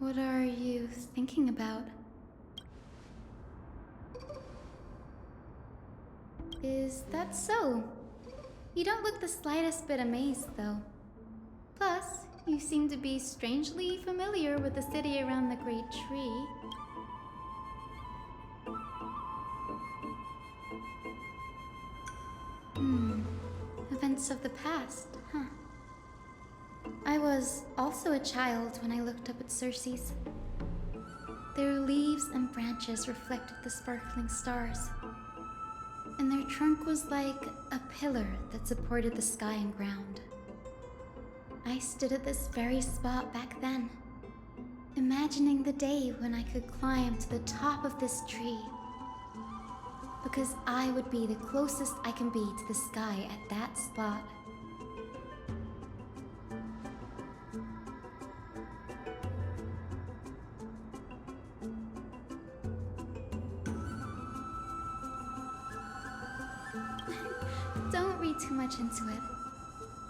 What are you thinking about? Is that so? You don't look the slightest bit amazed, though. Plus, you seem to be strangely familiar with the city around the Great Tree. Events of the past, huh? I was also a child when I looked up at Circe's. Their leaves and branches reflected the sparkling stars, and their trunk was like a pillar that supported the sky and ground. I stood at this very spot back then, imagining the day when I could climb to the top of this tree, because I would be the closest I can be to the sky at that spot. Don't read too much into it.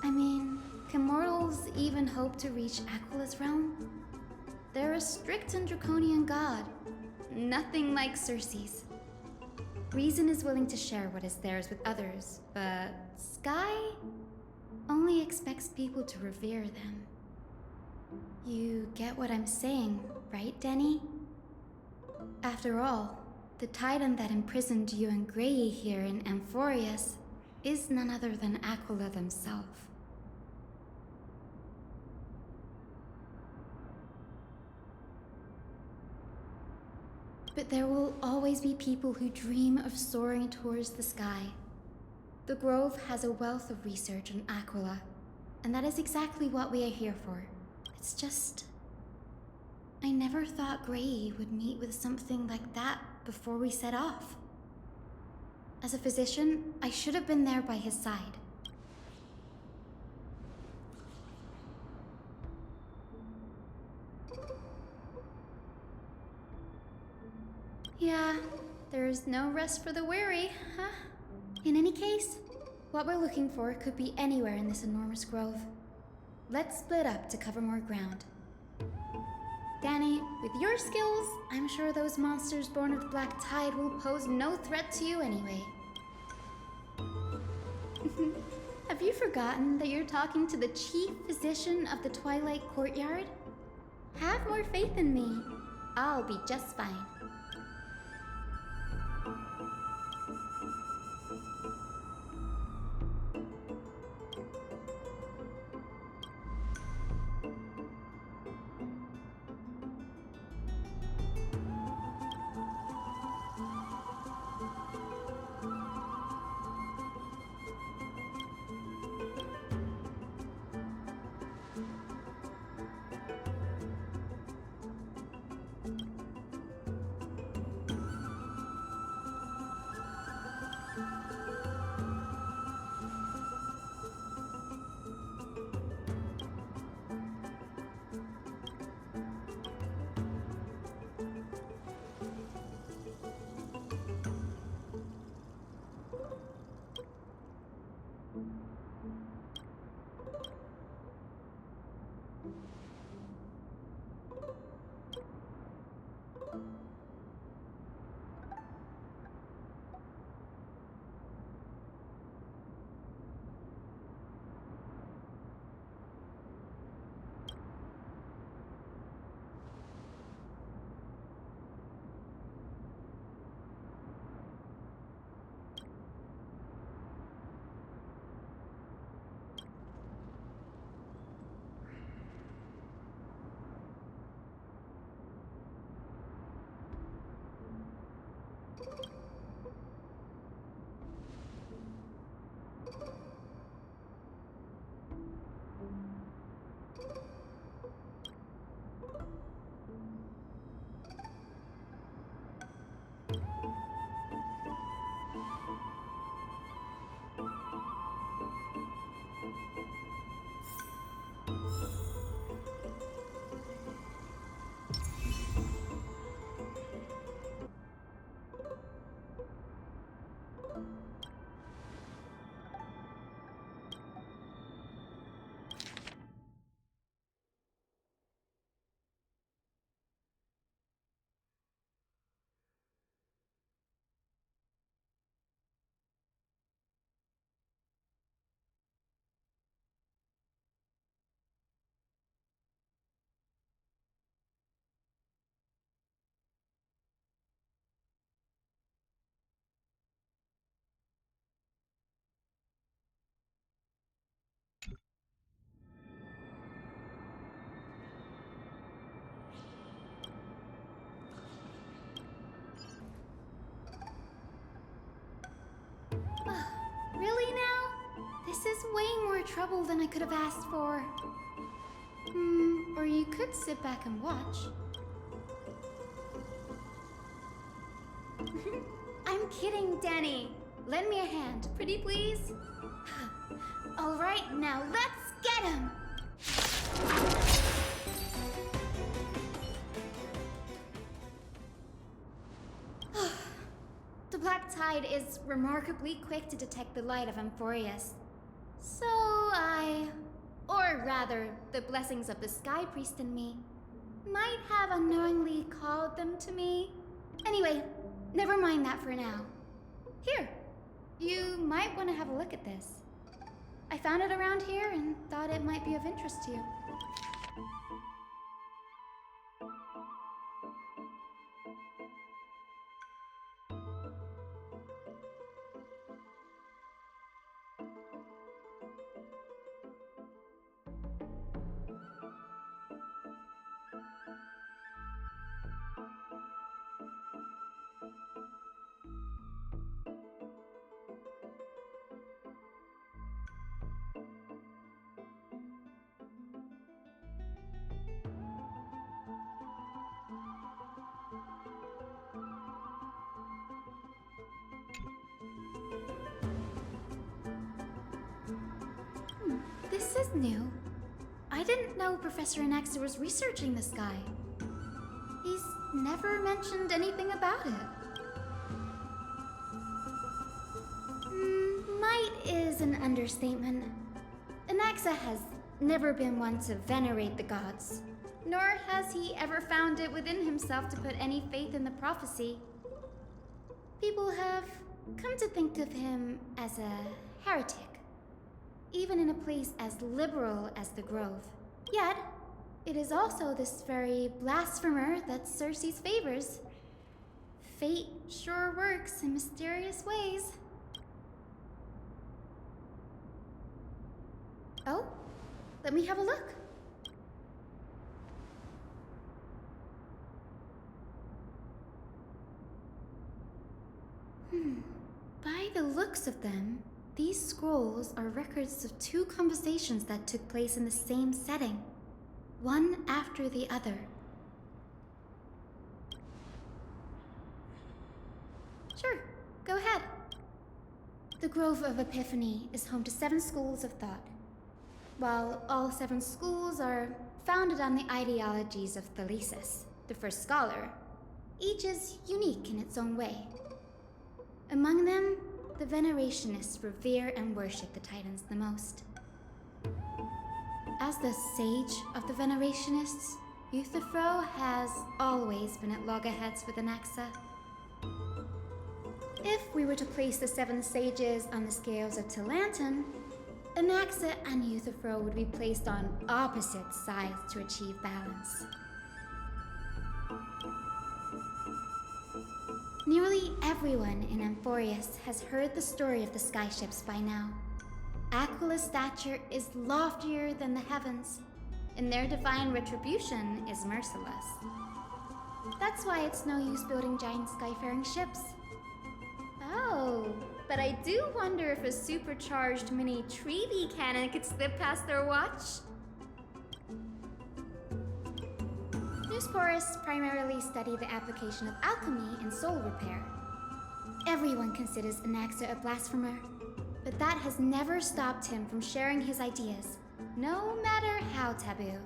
I mean, can mortals even hope to reach Aquila's realm? They're a strict and draconian god, nothing like Circe's. Reason is willing to share what is theirs with others, but Sky only expects people to revere them. You get what I'm saying, right, Denny? After all, the titan that imprisoned you and Grey here in Amphorius is none other than Aquila themselves. But there will always be people who dream of soaring towards the sky. The Grove has a wealth of research on Aquila, and that is exactly what we are here for. It's just, I never thought Grey would meet with something like that before we set off. As a physician, I should have been there by his side. Yeah, there's no rest for the weary, huh? In any case, what we're looking for could be anywhere in this enormous grove. Let's split up to cover more ground. Danny, with your skills, I'm sure those monsters born of the Black Tide will pose no threat to you anyway. Have you forgotten that you're talking to the chief physician of the Twilight Courtyard? Have more faith in me. I'll be just fine. This is way more trouble than I could have asked for. Or you could sit back and watch. I'm kidding, Danny. Lend me a hand, pretty please. All right, now let's get him! The Black Tide is remarkably quick to detect the light of Amphorius. So or rather, the blessings of the Sky Priest in me, might have unknowingly called them to me. Anyway, never mind that for now. Here, you might want to have a look at this. I found it around here and thought it might be of interest to you. This is new. I didn't know Professor Anaxa was researching the sky. He's never mentioned anything about it. Might is an understatement. Anaxa has never been one to venerate the gods, nor has he ever found it within himself to put any faith in the prophecy. People have come to think of him as a heretic, even in a place as liberal as the Grove. Yet, it is also this very Blasphemer that Circe's favors. Fate sure works in mysterious ways. Oh, let me have a look. By the looks of them, these scrolls are records of two conversations that took place in the same setting, one after the other. Sure, go ahead. The Grove of Epiphany is home to 7 schools of thought. While all 7 schools are founded on the ideologies of Thanatos, the first scholar, each is unique in its own way. Among them, the Venerationists revere and worship the Titans the most. As the sage of the Venerationists, Euthyphro has always been at loggerheads with Anaxa. If we were to place the 7 sages on the scales of Talanton, Anaxa and Euthyphro would be placed on opposite sides to achieve balance. Nearly everyone in Amphorius has heard the story of the skyships by now. Aquila's stature is loftier than the heavens, and their divine retribution is merciless. That's why it's no use building giant skyfaring ships. Oh, but I do wonder if a supercharged mini Trevi cannon could slip past their watch. Newsporists primarily study the application of alchemy in soul repair. Everyone considers Anaxa a blasphemer, but that has never stopped him from sharing his ideas, no matter how taboo.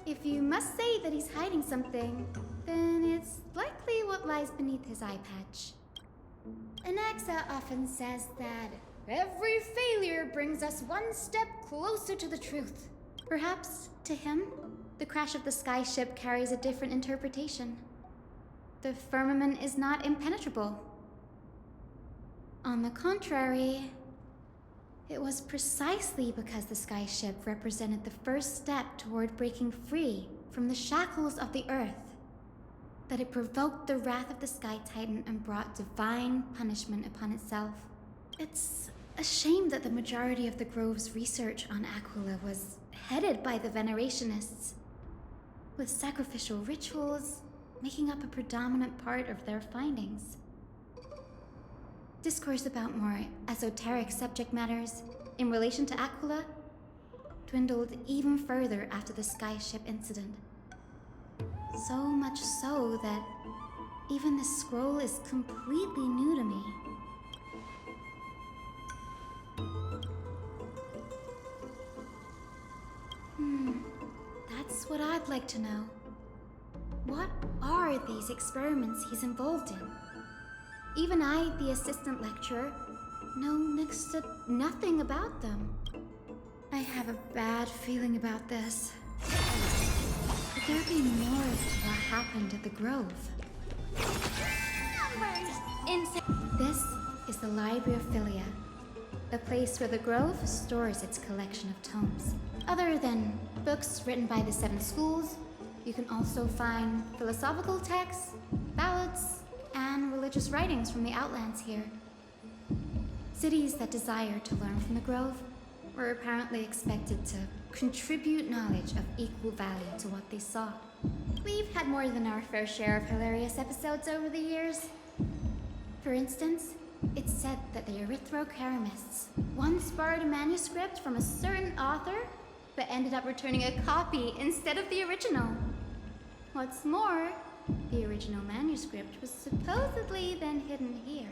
If you must say that he's hiding something, then it's likely what lies beneath his eye patch. Anaxa often says that every failure brings us one step closer to the truth. Perhaps, to him, the crash of the skyship carries a different interpretation. The firmament is not impenetrable. On the contrary, it was precisely because the skyship represented the first step toward breaking free from the shackles of the earth that it provoked the wrath of the Sky Titan and brought divine punishment upon itself. It's a shame that the majority of the Grove's research on Aquila was headed by the Venerationists, with sacrificial rituals making up a predominant part of their findings. Discourse about more esoteric subject matters in relation to Aquila, dwindled even further after the skyship incident. So much so that even this scroll is completely new to me. That's what I'd like to know. What are these experiments he's involved in? Even I, the assistant lecturer, know next to nothing about them. I have a bad feeling about this. Could there be more to what happened at the Grove? This is the Library of Philia, a place where the Grove stores its collection of tomes. Other than books written by the 7 schools, you can also find philosophical texts, ballads, and religious writings from the outlands here. Cities that desire to learn from the Grove were apparently expected to contribute knowledge of equal value to what they sought. We've had more than our fair share of hilarious episodes over the years. For instance, it's said that the erythrocheramists once borrowed a manuscript from a certain author, but ended up returning a copy instead of the original. What's more, the original manuscript was supposedly then hidden here.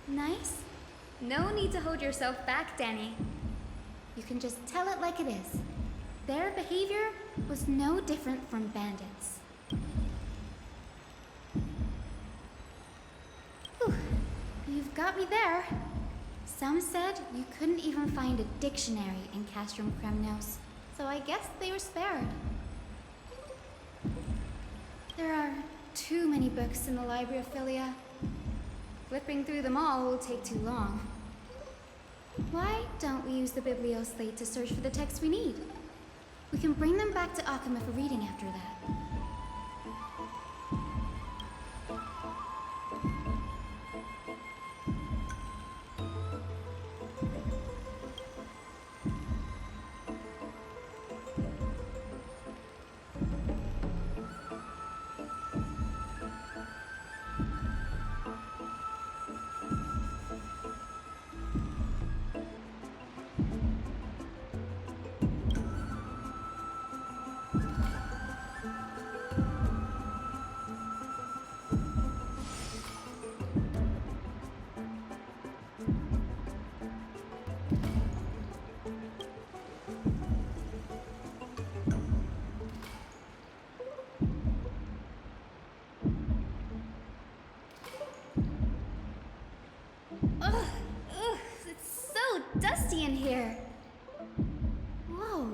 Nice? No need to hold yourself back, Danny. You can just tell it like it is. Their behavior was no different from bandits. Whew. You've got me there. Some said you couldn't even find a dictionary in Castrum Kremnos, so I guess they were spared. There are too many books in the Library of Philia. Flipping through them all will take too long. Why don't we use the biblioslate to search for the texts we need? We can bring them back to Akama for reading after that. Dusty in here. Whoa.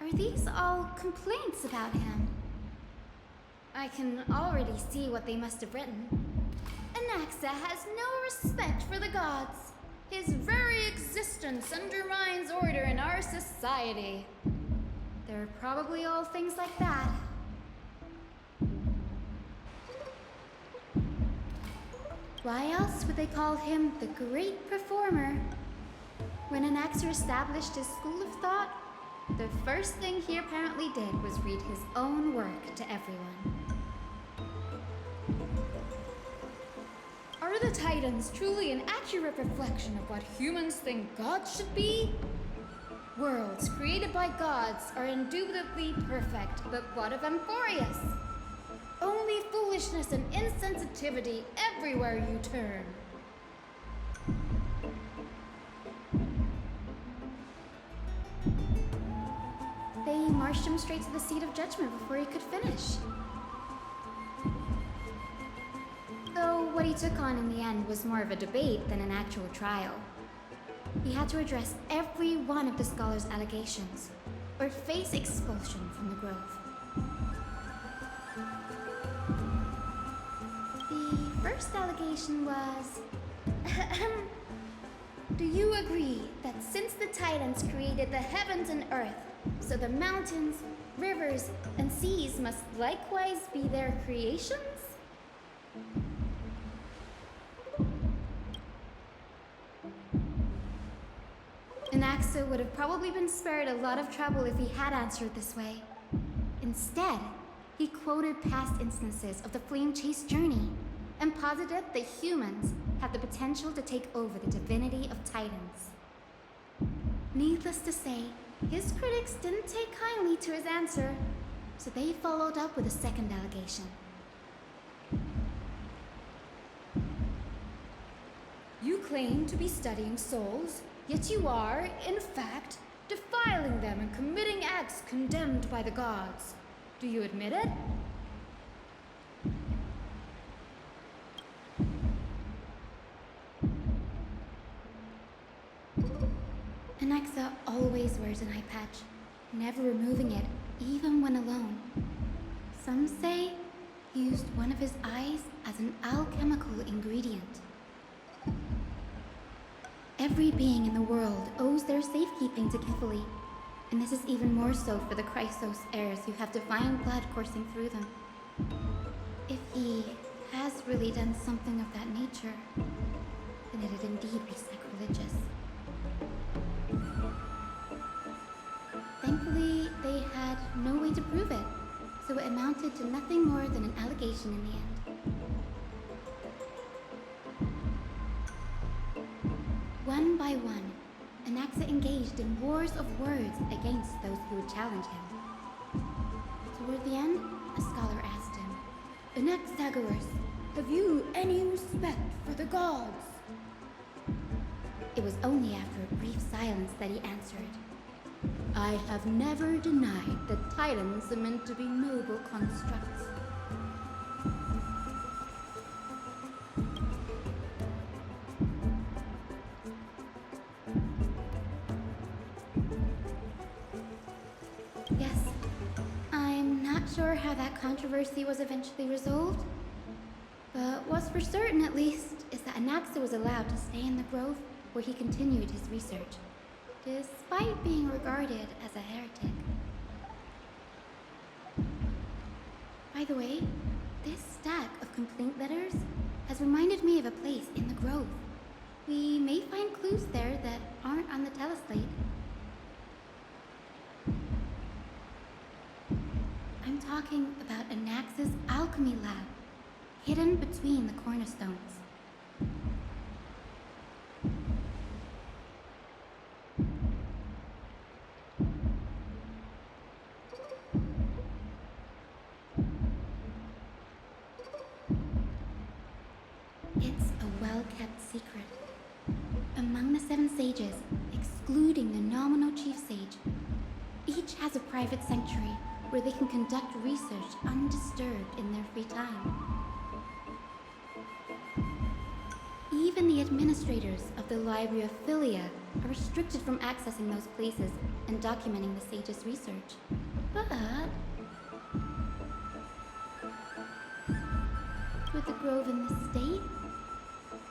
Are these all complaints about him? I can already see what they must have written. Anaxa has no respect for the gods. His very existence undermines order in our society. They're probably all things like that. Why else would they call him the Great Performer? When Anaxer established his school of thought, the first thing he apparently did was read his own work to everyone. Are the Titans truly an accurate reflection of what humans think gods should be? Worlds created by gods are indubitably perfect, but what of Amphorius? Only foolishness and insensitivity everywhere you turn. They marched him straight to the seat of judgment before he could finish. Though what he took on in the end was more of a debate than an actual trial. He had to address every one of the scholar's allegations, or face expulsion from the Grove. The first allegation was... Do you agree that since the Titans created the heavens and earth, so the mountains, rivers, and seas must likewise be their creations? Anaxa would have probably been spared a lot of trouble if he had answered this way. Instead, He quoted past instances of the flame chase journey and posited that humans have the potential to take over the divinity of Titans. Needless to say, his critics didn't take kindly to his answer, so they followed up with a second allegation. You claim to be studying souls, yet you are, in fact, defiling them and committing acts condemned by the gods. Do you admit it? Anaxa always wears an eye patch, never removing it, even when alone. Some say he used one of his eyes as an alchemical ingredient. Every being in the world owes their safekeeping to Kifili, and this is even more so for the Chrysos heirs who have divine blood coursing through them. If he has really done something of that nature, then it'd indeed be sacrilegious. Thankfully, they had no way to prove it, so it amounted to nothing more than an allegation in the end. One by one, Anaxa engaged in wars of words against those who would challenge him. Toward the end, a scholar asked him, Anaxagoras, have you any respect for the gods? It was only after a brief silence that he answered, I have never denied that Titans are meant to be noble constructs. Yes, I'm not sure how that controversy was eventually resolved, but what's for certain at least is that Anaxa was allowed to stay in the grove where he continued his research, despite being regarded as a heretic. By the way, this stack of complaint letters has reminded me of a place in the grove. We may find clues there that aren't on the teleslate. I'm talking about Anaxa's alchemy lab, hidden between the cornerstones. It's a well-kept secret. Among the 7 sages, excluding the nominal chief sage, each has a private sanctuary where they can conduct research undisturbed in their free time. Even the administrators of the Library of Philia are restricted from accessing those places and documenting the sage's research. But with the grove in this state,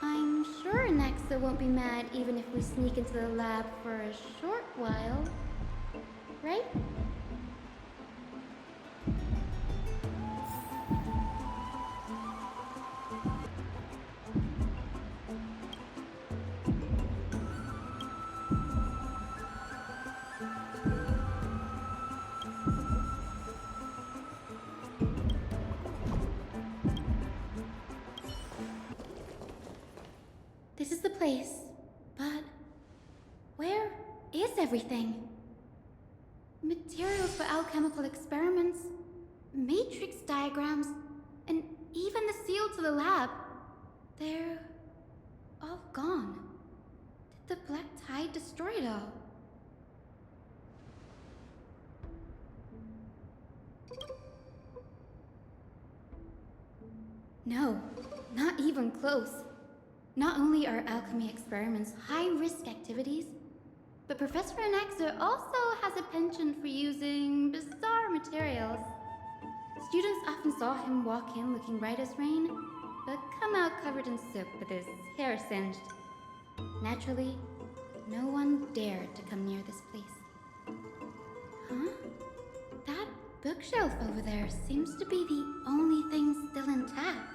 I'm sure Anaxa won't be mad even if we sneak into the lab for a short while, right? This is the place, but where is everything? Materials for alchemical experiments, matrix diagrams, and even the seal to the lab. They're all gone. Did the Black Tide destroy it all? No, not even close. Not only are alchemy experiments high-risk activities, but Professor Anaxa also has a penchant for using bizarre materials. Students often saw him walk in looking right as rain, but come out covered in soot with his hair singed. Naturally, no one dared to come near this place. Huh? That bookshelf over there seems to be the only thing still intact.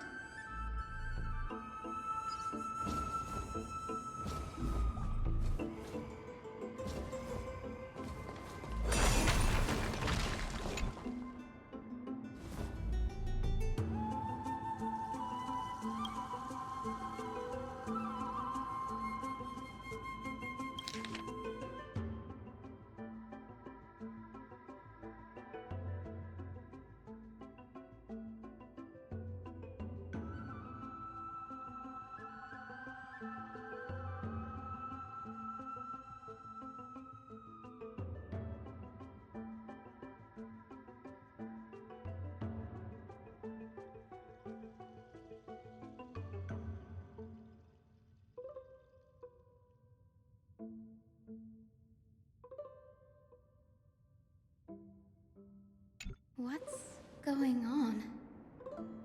What's going on?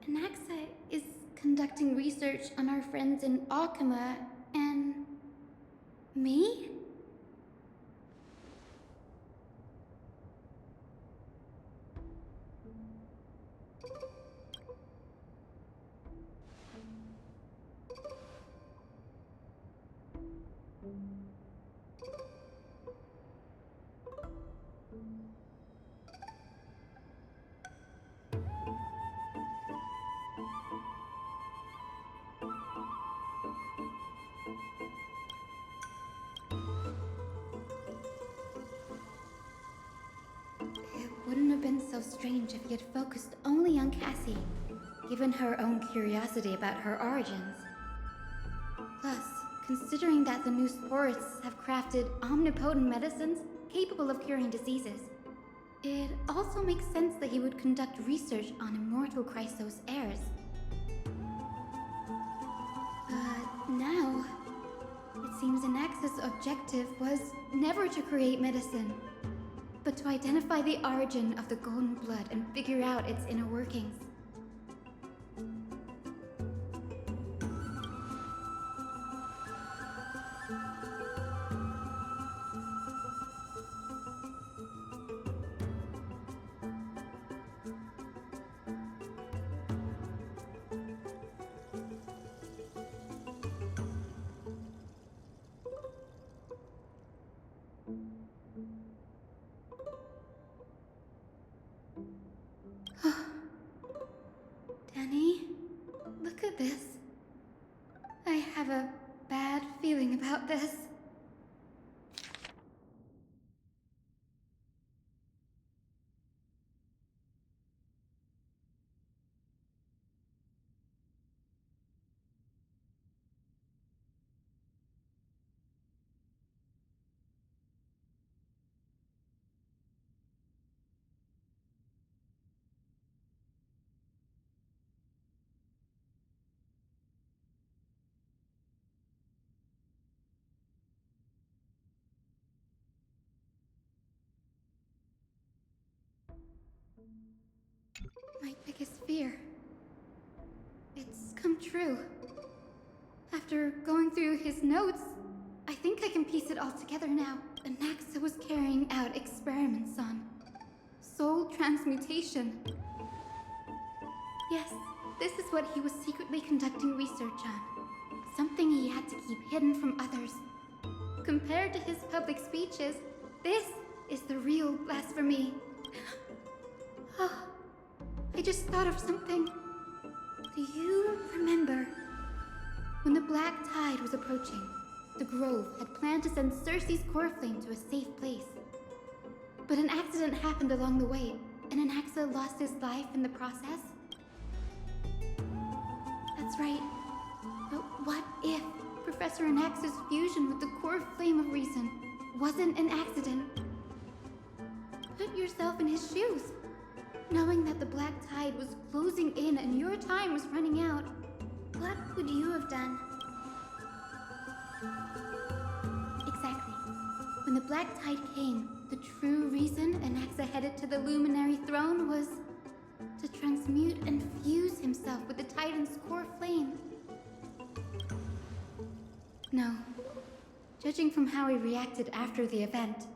Anaxa is conducting research on our friends in Alchema and... me? It wouldn't have been so strange if he had focused only on Cassie, given her own curiosity about her origins. Plus, considering that the new sporists have crafted omnipotent medicines capable of curing diseases, it also makes sense that he would conduct research on immortal Chrysos heirs. But now, it seems Anaxa's objective was never to create medicine, but to identify the origin of the golden blood and figure out its inner workings. Danny, look at this. I have a bad feeling about this. My biggest fear. It's come true. After going through his notes, I think I can piece it all together now. Anaxa was carrying out experiments on soul transmutation. Yes, this is what he was secretly conducting research on. Something he had to keep hidden from others. Compared to his public speeches, this is the real blasphemy. Oh, I just thought of something. Do you remember when the Black Tide was approaching? The Grove had planned to send Circe's core flame to a safe place. But an accident happened along the way, and Anaxa lost his life in the process? That's right. But what if Professor Anaxa's fusion with the core flame of reason wasn't an accident? Put yourself in his shoes. Knowing that the Black Tide was closing in and your time was running out, what would you have done? Exactly. When the Black Tide came, the true reason Anaxa headed to the Luminary Throne was to transmute and fuse himself with the Titan's core flame. No. Judging from how he reacted after the event,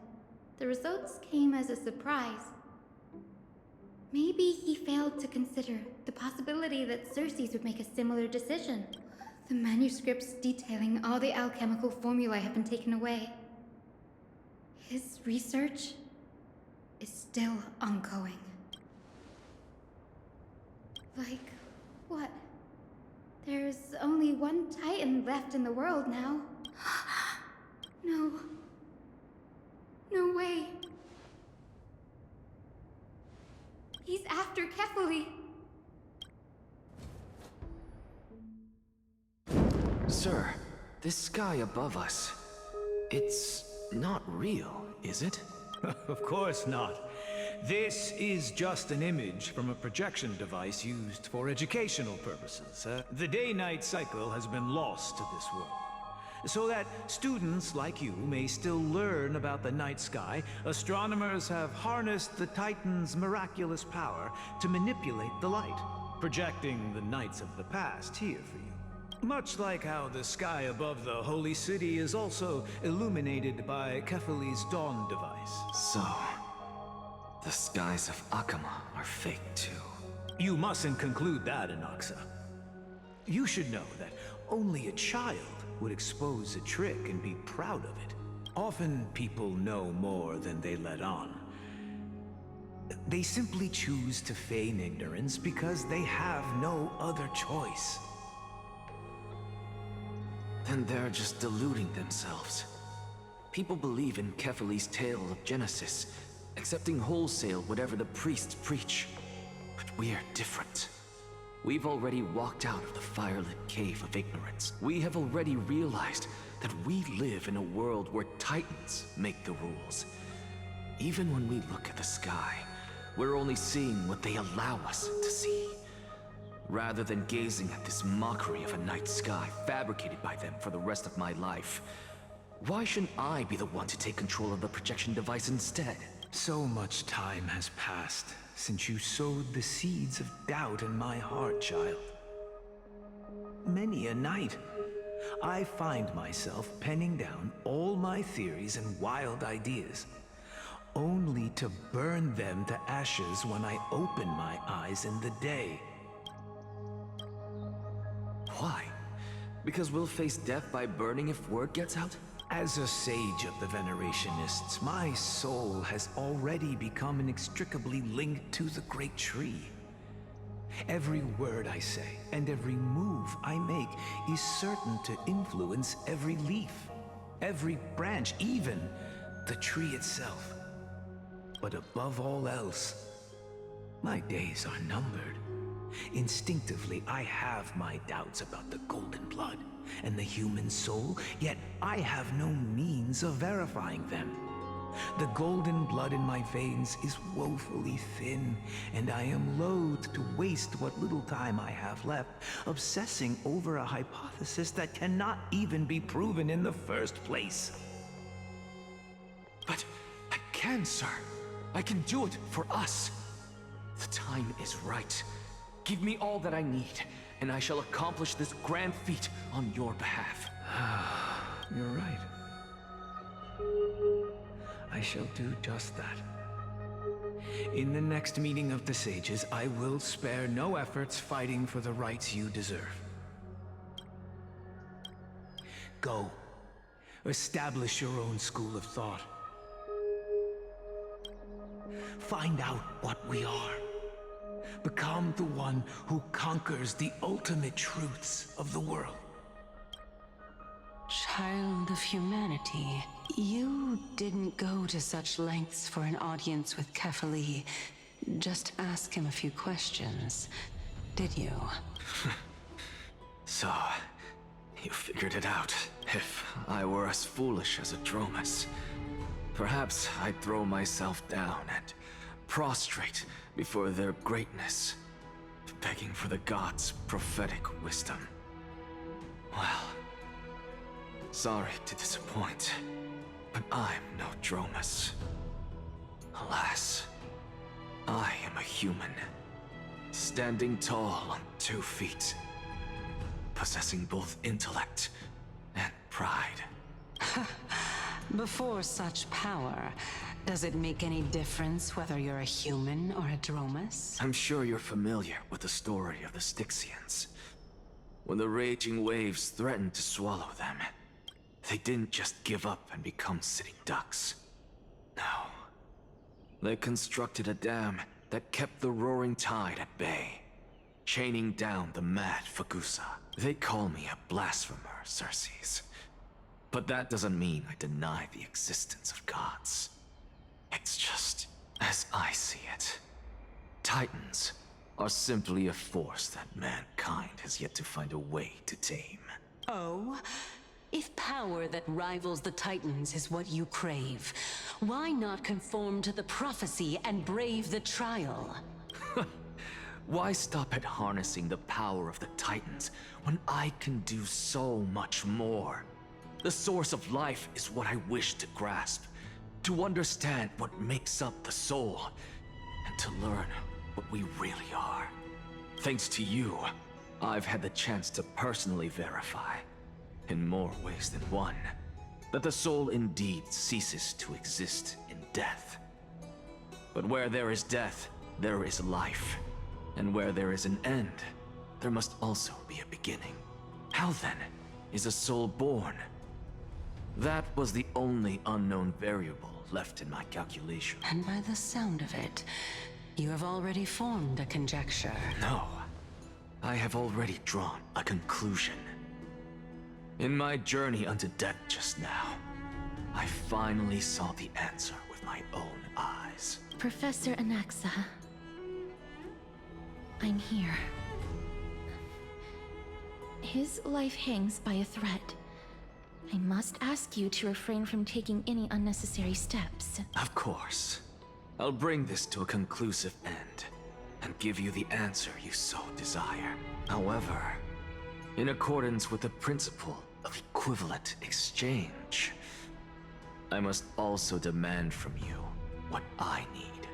the results came as a surprise. Maybe he failed to consider the possibility that Circe's would make a similar decision. The manuscripts detailing all the alchemical formulae have been taken away. His research is still ongoing. Like, what? There's only one Titan left in the world now. No. No way. He's after Kefali. Sir, this sky above us, it's not real, is it? Of course not. This is just an image from a projection device used for educational purposes. The day-night cycle has been lost to this world. So that students like you may still learn about the night sky, astronomers have harnessed the Titan's miraculous power to manipulate the light, projecting the nights of the past here for you. Much like how the sky above the Holy City is also illuminated by Kefali's dawn device. So, the skies of Akama are fake too. You mustn't conclude that, Anaxa. You should know that only a child would expose a trick and be proud of it. Often people know more than they let on. They simply choose to feign ignorance because they have no other choice. Then they're just deluding themselves. People believe in Kefali's tale of Genesis, accepting wholesale whatever the priests preach. But we're different. We've already walked out of the firelit cave of ignorance. We have already realized that we live in a world where Titans make the rules. Even when we look at the sky, we're only seeing what they allow us to see. Rather than gazing at this mockery of a night sky fabricated by them for the rest of my life, why shouldn't I be the one to take control of the projection device instead? So much time has passed since you sowed the seeds of doubt in my heart, child. Many a night, I find myself penning down all my theories and wild ideas, only to burn them to ashes when I open my eyes in the day. Why? Because we'll face death by burning if word gets out? As a sage of the Venerationists, my soul has already become inextricably linked to the great tree. Every word I say and every move I make is certain to influence every leaf, every branch, even the tree itself. But above all else, my days are numbered. Instinctively, I have my doubts about the golden blood and the human soul, yet I have no means of verifying them. The golden blood in my veins is woefully thin, and I am loath to waste what little time I have left obsessing over a hypothesis that cannot even be proven in the first place. But I can, sir. I can do it for us. The time is right. Give me all that I need, and I shall accomplish this grand feat on your behalf. You're right. I shall do just that. In the next meeting of the sages, I will spare no efforts fighting for the rights you deserve. Go. Establish your own school of thought. Find out what we are. Become the one who conquers the ultimate truths of the world. Child of humanity, you didn't go to such lengths for an audience with Kefali. Just ask him a few questions, did you? So, you figured it out. If I were as foolish as a Dromus, perhaps I'd throw myself down and prostrate before their greatness, begging for the gods' prophetic wisdom. Well, sorry to disappoint, but I'm no Dromus. Alas, I am a human, standing tall on 2 feet, possessing both intellect and pride. Before such power, does it make any difference whether you're a human or a Dromus? I'm sure you're familiar with the story of the Styxians. When the raging waves threatened to swallow them, they didn't just give up and become sitting ducks. No. They constructed a dam that kept the roaring tide at bay, chaining down the mad Fagusa. They call me a blasphemer, Circes. But that doesn't mean I deny the existence of gods. It's just, as I see it, Titans are simply a force that mankind has yet to find a way to tame. Oh? If power that rivals the Titans is what you crave, why not conform to the prophecy and brave the trial? Why stop at harnessing the power of the Titans when I can do so much more? The source of life is what I wish to grasp, to understand what makes up the soul, and to learn what we really are. Thanks to you, I've had the chance to personally verify, in more ways than one, that the soul indeed ceases to exist in death. But where there is death, there is life. And where there is an end, there must also be a beginning. How then is a soul born? That was the only unknown variable left in my calculation. And by the sound of it, you have already formed a conjecture. No, I have already drawn a conclusion. In my journey unto death just now, I finally saw the answer with my own eyes. Professor Anaxa, I'm here. His life hangs by a thread. I must ask you to refrain from taking any unnecessary steps. Of course. I'll bring this to a conclusive end, and give you the answer you so desire. However, in accordance with the principle of equivalent exchange, I must also demand from you what I need.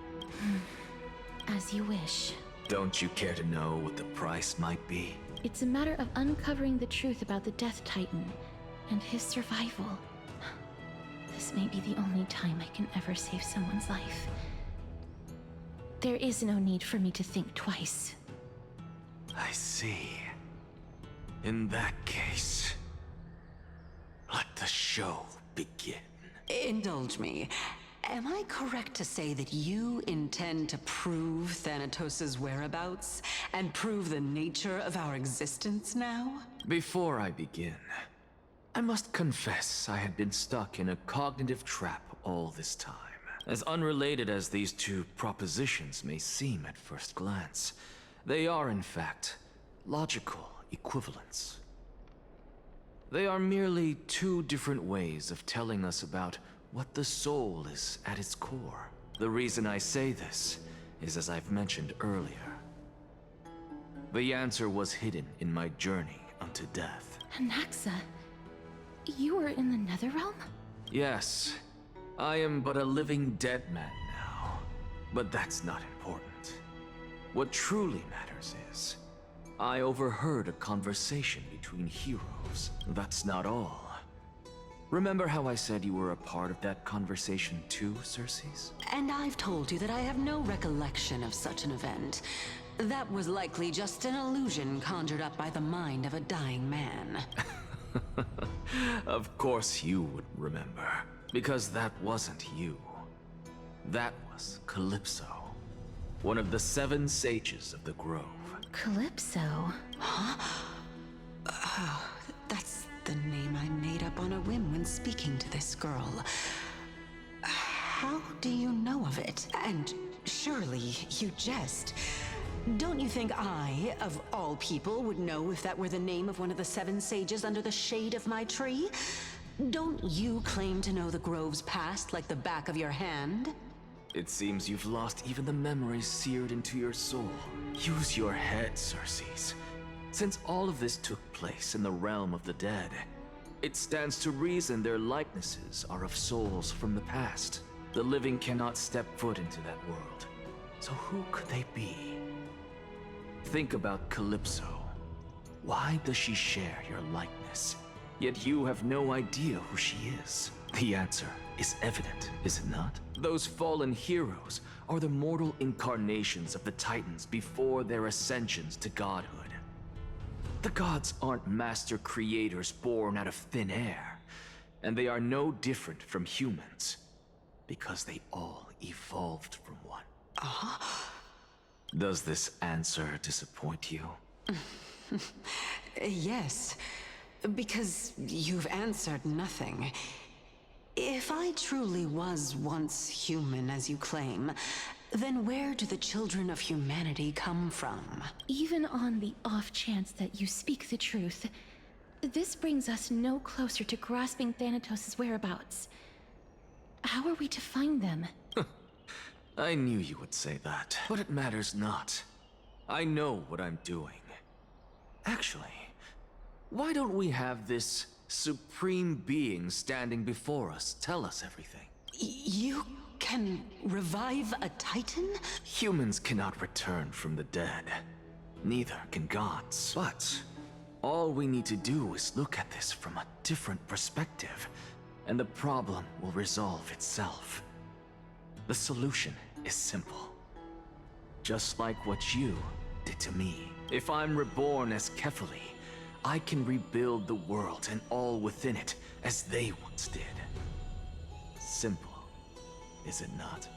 As you wish. Don't you care to know what the price might be? It's a matter of uncovering the truth about the Death Titan and his survival. This may be the only time I can ever save someone's life. There is no need for me to think twice. I see. In that case, let the show begin. Indulge me. Am I correct to say that you intend to prove Thanatos' whereabouts and prove the nature of our existence now? Before I begin, I must confess I had been stuck in a cognitive trap all this time. As unrelated as these two propositions may seem at first glance, they are in fact logical equivalents. They are merely two different ways of telling us about what the soul is at its core. The reason I say this is, as I've mentioned earlier, the answer was hidden in my journey unto death. Anaxa, you were in the Netherrealm? Yes, I am but a living dead man now, but that's not important. What truly matters is, I overheard a conversation between heroes. That's not all. Remember how I said you were a part of that conversation too, Circes? And I've told you that I have no recollection of such an event. That was likely just an illusion conjured up by the mind of a dying man. Of course you would remember, because that wasn't you. That was Calypso, one of the 7 sages of the Grove. Calypso? That's the name I made up on a whim when speaking to this girl. How do you know of it? And surely you jest. Don't you think I, of all people, would know if that were the name of one of the 7 sages under the shade of my tree? Don't you claim to know the Grove's past like the back of your hand? It seems you've lost even the memories seared into your soul. Use your head, Circes. Since all of this took place in the realm of the dead, it stands to reason their likenesses are of souls from the past. The living cannot step foot into that world. So who could they be? Think about Calypso. Why does she share your likeness? Yet you have no idea who she is. The answer is evident, is it not? Those fallen heroes are the mortal incarnations of the Titans before their ascensions to godhood. The gods aren't master creators born out of thin air, and they are no different from humans, because they all evolved from one. Does this answer disappoint you? Yes, because you've answered nothing. If I truly was once human, as you claim, then where do the children of humanity come from? Even on the off chance that you speak the truth, this brings us no closer to grasping Thanatos' whereabouts. How are we to find them? I knew you would say that, but it matters not. I know what I'm doing. Actually, why don't we have this Supreme beings standing before us tell us everything. You can revive a Titan? Humans cannot return from the dead. Neither can gods. But all we need to do is look at this from a different perspective, and the problem will resolve itself. The solution is simple. Just like what you did to me. If I'm reborn as Kefali, I can rebuild the world and all within it as they once did. Simple, is it not?